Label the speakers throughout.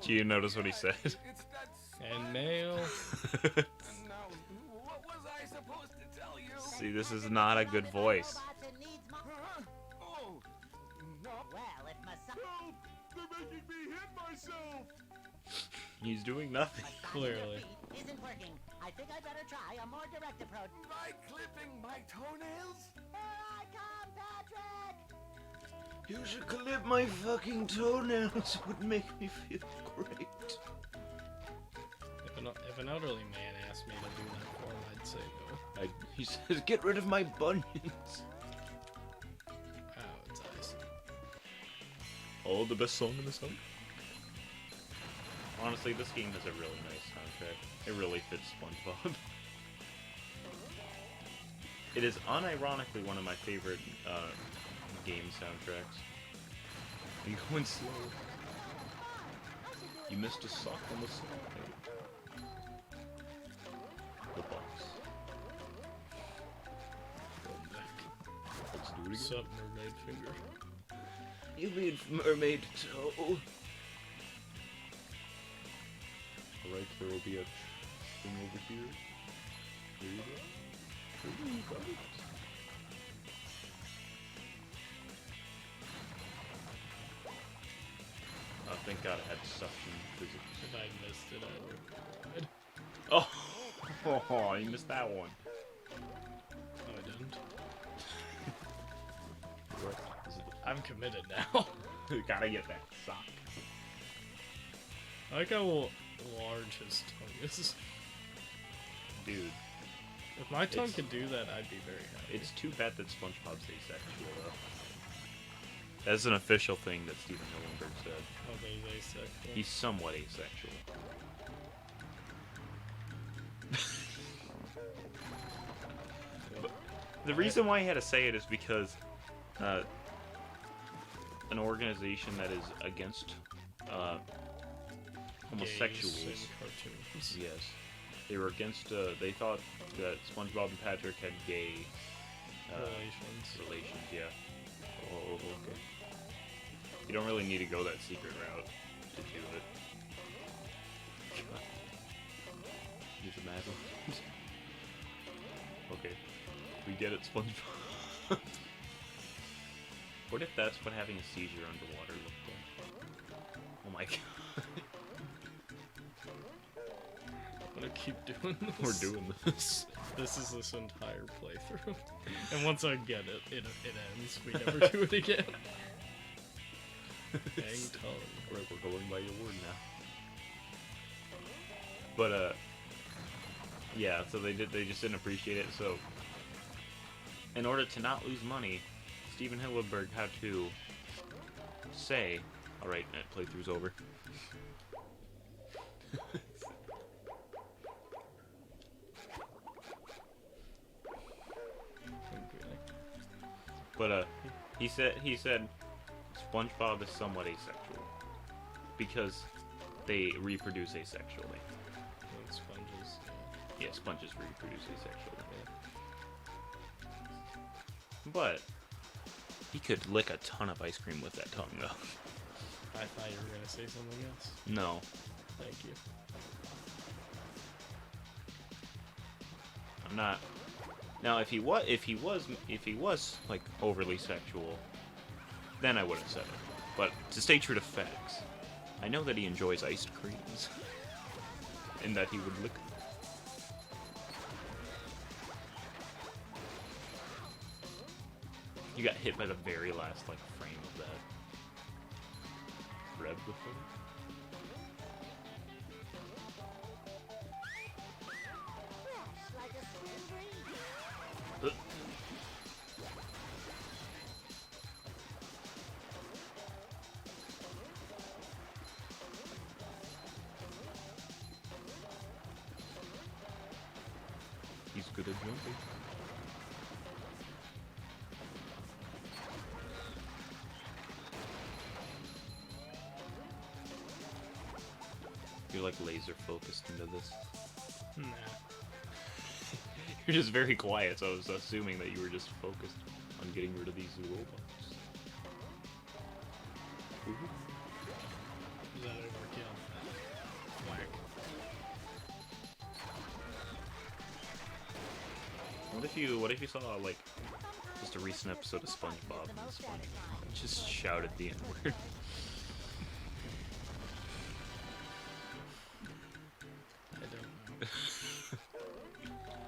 Speaker 1: Do you notice what he said?
Speaker 2: And mail.
Speaker 1: See, this is not a good voice. He's doing nothing.
Speaker 2: Clearly.
Speaker 3: Isn't working. I think I better try a more direct approach.
Speaker 4: By clipping my toenails?
Speaker 3: Here I come, Patrick!
Speaker 1: You should clip my fucking toenails. It would make me feel great.
Speaker 2: If an elderly man asked me to do that for him, I'd say no.
Speaker 1: He says, get rid of my bunions.
Speaker 2: Oh, it's ice.
Speaker 1: Oh, the best song in the song? Honestly, this game has a really nice soundtrack. It really fits Spongebob. It is unironically one of my favorite game soundtracks. I'm going slow. You missed a sock on the side. The box.
Speaker 2: Going back.
Speaker 1: Let's do it again.
Speaker 2: Sup, mermaid finger.
Speaker 1: You mean mermaid toe? Alright, there will be a thing over here. There you go. There you go. Oh, thank God I had suction physics.
Speaker 2: If I missed it, I would have died.
Speaker 1: Oh, you missed that one.
Speaker 2: No, I didn't.
Speaker 1: What? Is it
Speaker 2: I'm committed now.
Speaker 1: Gotta get that sock.
Speaker 2: I like how large his tongue is.
Speaker 1: Dude.
Speaker 2: If my tongue
Speaker 1: It's-
Speaker 2: could do that, I'd be very happy.
Speaker 1: It's too bad that SpongeBob's asexual, though. That's an official thing that Steven Hillenburg said.
Speaker 2: Oh, he's asexual.
Speaker 1: He's somewhat asexual. But the reason why he had to say it is because an organization that is against homosexuals.
Speaker 2: Gays in cartoons.
Speaker 1: Yes. They were against, they thought that SpongeBob and Patrick had gay relations, yeah. Oh, okay. You don't really need to go that secret route to do it. Use a mad one. Okay. We get it, SpongeBob. What if that's what having a seizure underwater looked like? Oh my god.
Speaker 2: I'm gonna keep doing this.
Speaker 1: We're doing this.
Speaker 2: This is this entire playthrough. And once I get it, it ends. We never do it again. Hang tongue.
Speaker 1: Right, we're going by your word now. But yeah, so they just didn't appreciate it, so in order to not lose money, Steven Hillenburg had to say, alright, playthrough's over. But he said SpongeBob is somewhat asexual because they reproduce asexually.
Speaker 2: And sponges.
Speaker 1: Yeah, sponges reproduce asexually. But he could lick a ton of ice cream with that tongue, though.
Speaker 2: I thought you were gonna say something else.
Speaker 1: No.
Speaker 2: Thank you.
Speaker 1: I'm not. Now, if he was like overly sexual, then I would have said it. But to stay true to facts, I know that he enjoys iced creams, and that he would lick them. You got hit by the very last like frame of that. Red with him.
Speaker 3: Like a spring breeze.
Speaker 1: He's good at jumping. You're like laser focused into this.
Speaker 2: Nah.
Speaker 1: You're just very quiet, so I was assuming that you were just focused on getting rid of these robots. Ooh.
Speaker 2: Is that overkill? Whack.
Speaker 1: What if you saw like just a recent episode of Spongebob and SpongeBob just shouted the N-word?
Speaker 2: I don't know.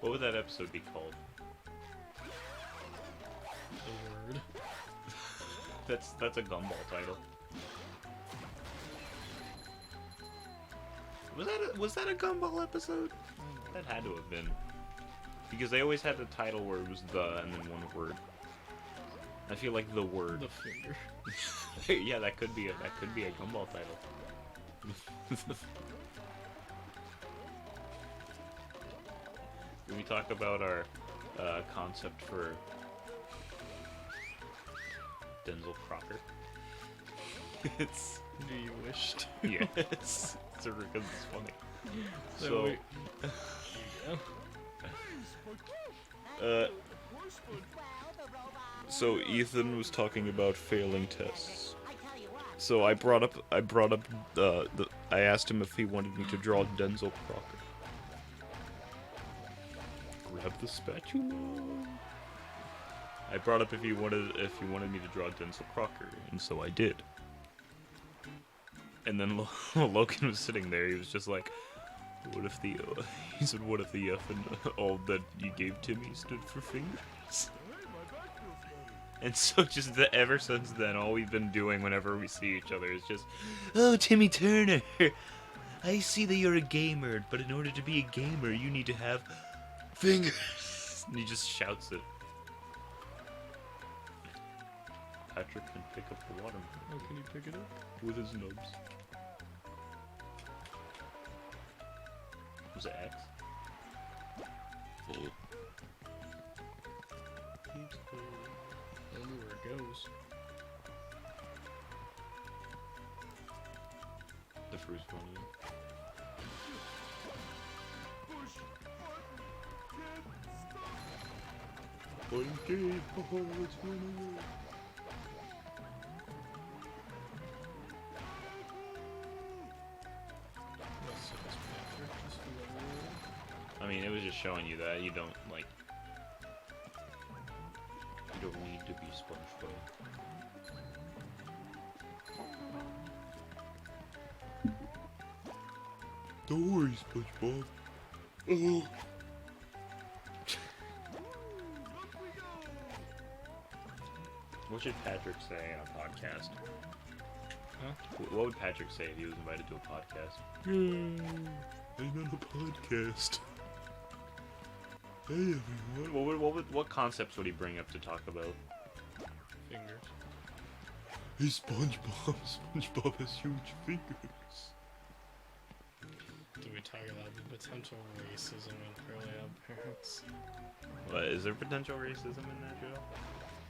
Speaker 1: What would that episode be called?
Speaker 2: The word.
Speaker 1: That's a Gumball title. Was that a Gumball episode? That had to have been. Because they always had a title where it was the and then one word. I feel like the word.
Speaker 2: The finger.
Speaker 1: Yeah, that could be a Gumball title. Can we talk about our concept for Denzel Crocker? It's
Speaker 2: Do you wish to?
Speaker 1: yes, it's because it's funny.
Speaker 2: So we-
Speaker 1: Uh, so Ethan was talking about failing tests. So I asked him if he wanted me to draw Denzel Crocker. Grab the spatula. I brought up if he wanted me to draw Denzel Crocker, and so I did. And then Logan was sitting there. He was just like, "What if the?" He said, "What if the F and all that you gave Timmy stood for fingers?" And so ever since then, all we've been doing whenever we see each other is just, "Oh, Timmy Turner, I see that you're a gamer, but in order to be a gamer, you need to have fingers." And he just shouts it. Patrick can pick up the watermelon.
Speaker 2: How can he pick it up?
Speaker 1: With his nubs. Was it X?
Speaker 2: I wonder where it goes.
Speaker 1: The fruit's funny. I mean, it was just showing you that you don't like. You don't need to be SpongeBob. Don't worry, SpongeBob. Oh. What should Patrick say on a podcast?
Speaker 2: Huh?
Speaker 1: What would Patrick say if he was invited to a podcast? I'm on a podcast. Hey everyone. What concepts would he bring up to talk about?
Speaker 2: Fingers.
Speaker 1: Hey SpongeBob. SpongeBob has huge fingers.
Speaker 2: Do we talk about the potential racism in Fairly Odd Parents?
Speaker 1: What, is there potential racism in that show?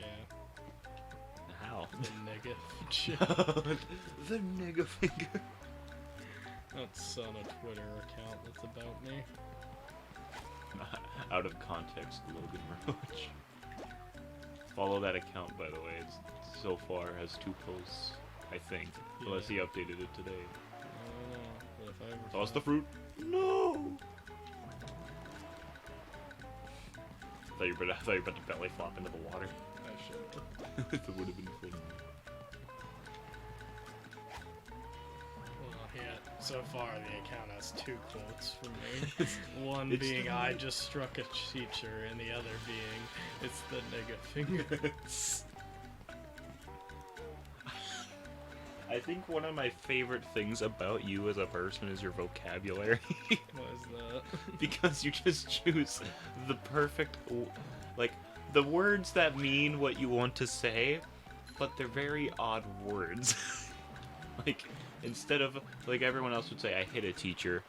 Speaker 2: Yeah.
Speaker 1: How?
Speaker 2: The nigga shit.
Speaker 1: The nigga finger.
Speaker 2: That's on a Twitter account that's about me.
Speaker 1: Out of context, Logan Roach. Follow that account, by the way. It's so far has 2 posts, I think. Unless he updated it today.
Speaker 2: I don't know. But if I ever
Speaker 1: Toss the fruit. No. I thought you were about to belly flop into the water.
Speaker 2: I should.
Speaker 1: That would have been fun.
Speaker 2: Well, yeah. So far, the account has 2 quotes from me. One
Speaker 1: It's
Speaker 2: being
Speaker 1: the-
Speaker 2: "I just struck a teacher," and the other being "It's the nigga finger."
Speaker 1: I think one of my favorite things about you as a person is your vocabulary.
Speaker 2: What is that?
Speaker 1: Because you just choose the perfect, like, the words that mean what you want to say, but they're very odd words. Like, instead of, like, everyone else would say, I hit a teacher,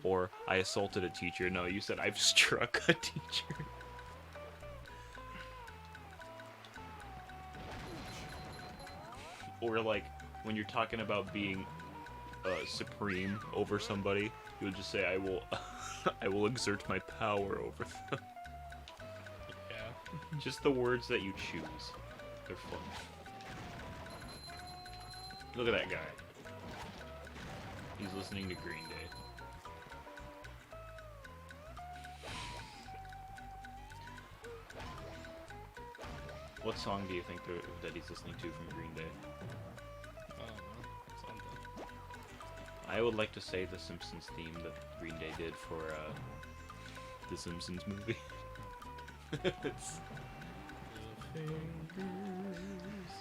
Speaker 1: or I assaulted a teacher. No, you said, I've struck a teacher. Or, like, when you're talking about being supreme over somebody, you'll just say, I will I will exert my power over them. Just the words that you choose. They're fun. Look at that guy. He's listening to Green Day. What song do you think that he's listening to from Green Day?
Speaker 2: I don't know. Something.
Speaker 1: I would like to say the Simpsons theme that Green Day did for the Simpsons movie. It's...
Speaker 2: The fingers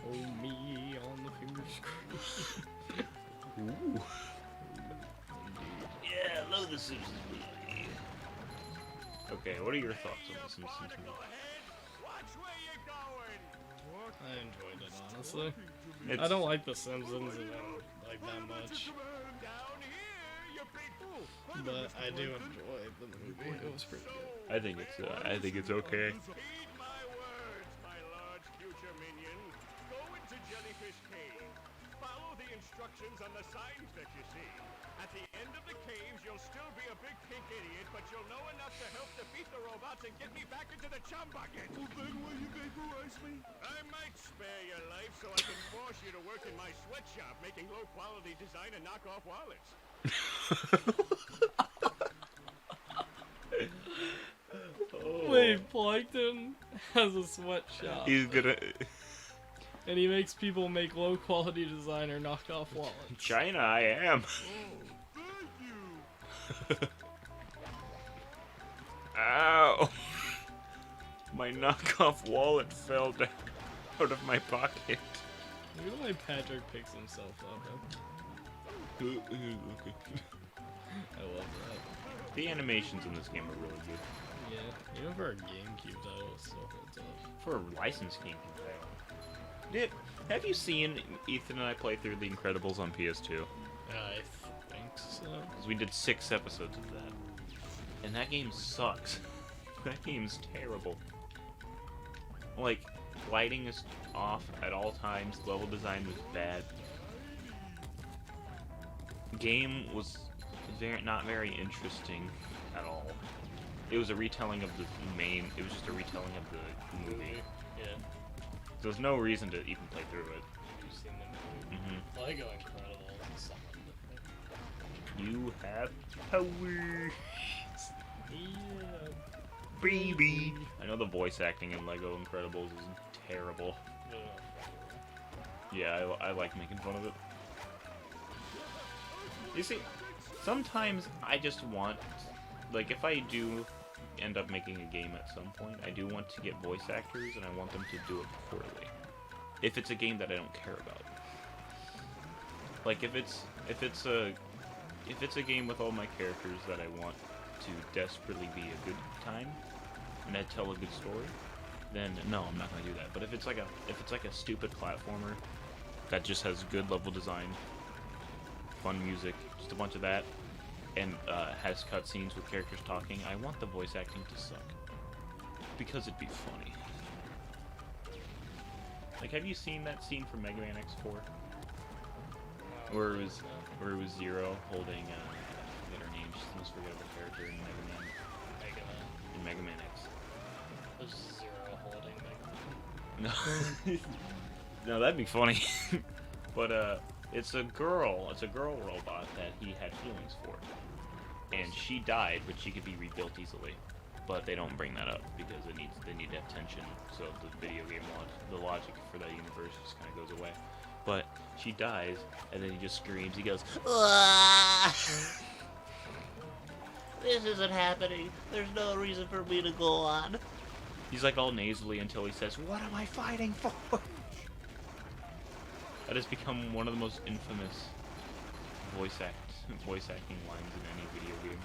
Speaker 2: hold me on the finger screw.
Speaker 1: Ooh. Yeah, I love the Simpsons movie. Okay, what are your thoughts on the Simpsons movie?
Speaker 2: I enjoyed it, honestly.
Speaker 1: It's,
Speaker 2: I don't like The Simpsons, and I don't like that much. But I do enjoy the movie. It was pretty good.
Speaker 1: I think it's okay.
Speaker 4: Heed my words, my large future minion. Go into Jellyfish Cave. Follow the instructions on the signs that you see. At the end of the caves, you'll still be a big pink idiot, but you'll know enough to help defeat the robots and get me back into the chum bucket. Well, then will you vaporize me? I might spare your life so I can force you to work in my sweatshop, making low-quality design and knockoff wallets.
Speaker 2: Wait, Plankton has a sweatshop.
Speaker 1: He's gonna...
Speaker 2: And he makes people make low-quality design or knockoff wallets.
Speaker 1: China, I am.
Speaker 4: Oh, thank you.
Speaker 1: Ow! My knockoff wallet fell down out of my pocket.
Speaker 2: Look at the way Patrick picks himself up.
Speaker 1: Okay.
Speaker 2: I love that.
Speaker 1: The animations in this game are really good.
Speaker 2: Yeah, even for a GameCube title, it still holds up.
Speaker 1: For a licensed game, have you seen Ethan and I play through The Incredibles on PS2?
Speaker 2: I think so.
Speaker 1: Because we did 6 episodes of that. And that game sucks. That game's terrible. Like, lighting is off at all times, level design was bad. Game was not very interesting at all. It was a retelling of it was just a retelling of the movie.
Speaker 2: Yeah.
Speaker 1: There's no reason to even play through it.
Speaker 2: You've seen the movie. Lego Incredibles is something different.
Speaker 1: You have powers.
Speaker 2: Yeah.
Speaker 1: Baby. I know the voice acting in Lego Incredibles is terrible. Yeah, I like making fun of it. You see, sometimes I just want, like, if I do end up making a game at some point, I do want to get voice actors, and I want them to do it poorly. If it's a game that I don't care about. Like, if it's a game with all my characters that I want to desperately be a good time and I tell a good story, then no, I'm not gonna do that. But if it's like a stupid platformer that just has good level design, fun music, just a bunch of that, and has cutscenes with characters talking, I want the voice acting to suck because it'd be funny. Like, have you seen that scene from Mega Man X4? Where it was Zero holding, I forget her name, she's the most forgettable character in Mega Man. In Mega Man X.
Speaker 2: There's Zero holding Mega Man.
Speaker 1: No. No, that'd be funny. But, it's a girl robot that he had feelings for. And she died, but she could be rebuilt easily. But they don't bring that up because they need to have tension, so the video game the logic for that universe just kind of goes away. But she dies, and then he just screams. He goes, "Ah! This isn't happening. There's no reason for me to go on." He's like all nasally until he says, "What am I fighting for?" That has become one of the most infamous voice acting lines in any video game.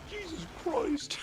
Speaker 1: Jesus Christ!